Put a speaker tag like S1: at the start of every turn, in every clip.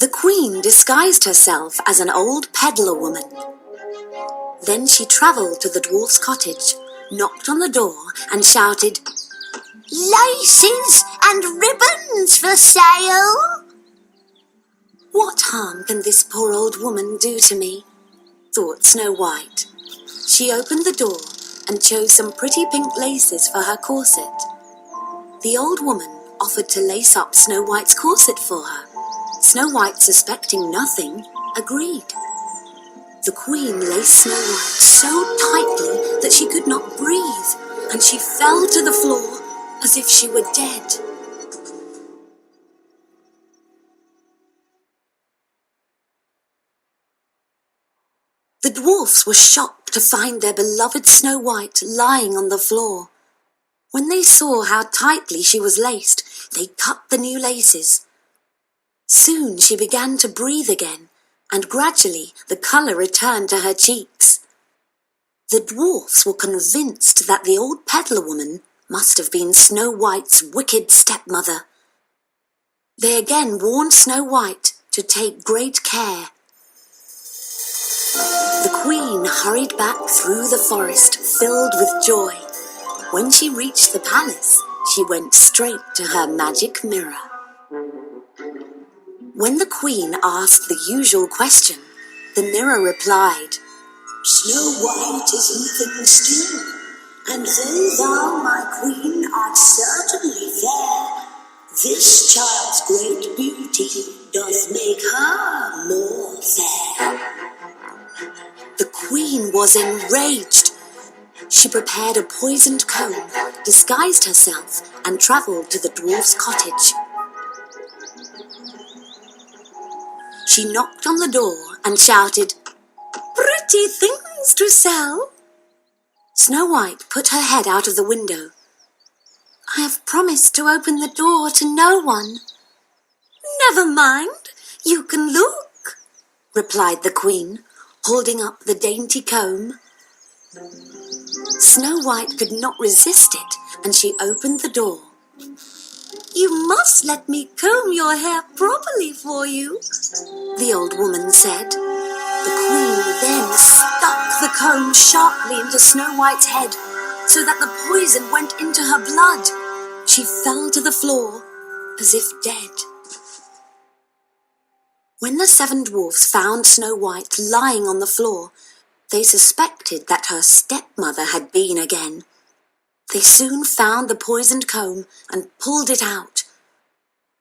S1: The queen disguised herself as an old peddler woman. Then she travelled to the dwarf's cottage, knocked on the door and shouted, "Laces and ribbons for sale!" "What harm can this poor old woman do to me?" thought Snow White. She opened the door and chose some pretty pink laces for her corset. The old woman offered to lace up Snow White's corset for her. Snow White, suspecting nothing, agreed. The queen laced Snow White so tightly that she could not breathe, and she fell to the floor as if she were dead. The dwarfs were shocked to find their beloved Snow White lying on the floor. When they saw how tightly she was laced, they cut the new laces. Soon she began to breathe again, and gradually the colour returned to her cheeks. The dwarfs were convinced that the old peddler woman must have been Snow White's wicked stepmother. They again warned Snow White to take great care. The queen hurried back through the forest filled with joy. When she reached the palace, she went straight to her magic mirror. When the queen asked the usual question, the mirror replied, "Snow White is living still, and though thou, my queen, art certainly fair, this child's great beauty doth make her more fair." The queen was enraged. She prepared a poisoned comb, disguised herself, and travelled to the dwarf's cottage. She knocked on the door and shouted, "Pretty things to sell!" Snow White put her head out of the window. "I have promised to open the door to no one." "Never mind, you can look," replied the queen, holding up the dainty comb. Snow White could not resist it, and she opened the door. "You must let me comb your hair properly for you," the old woman said. The queen then stuck the comb sharply into Snow White's head, so that the poison went into her blood. She fell to the floor as if dead. When the 7 dwarfs found Snow White lying on the floor, they suspected that her stepmother had been again. They soon found the poisoned comb and pulled it out.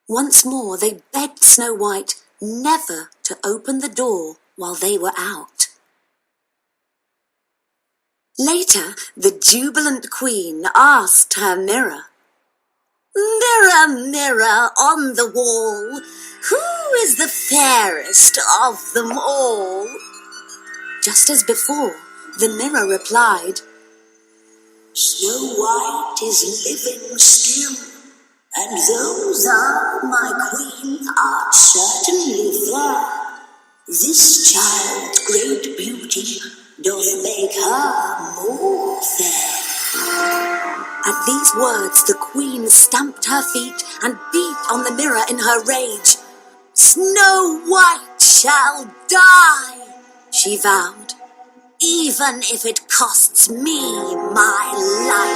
S1: Once more they begged Snow White never to open the door while they were out. Later, the jubilant queen asked her mirror, "Mirror, mirror on the wall, who is the fairest of them all?" Just as before, the mirror replied, "Snow White is living still, and though thou, my queen, art certainly fair, this child's great beauty doth make her more fair." At these words, the queen stamped her feet and beat on the mirror in her rage. "Snow White shall die," she vowed, "even if it costs me my life."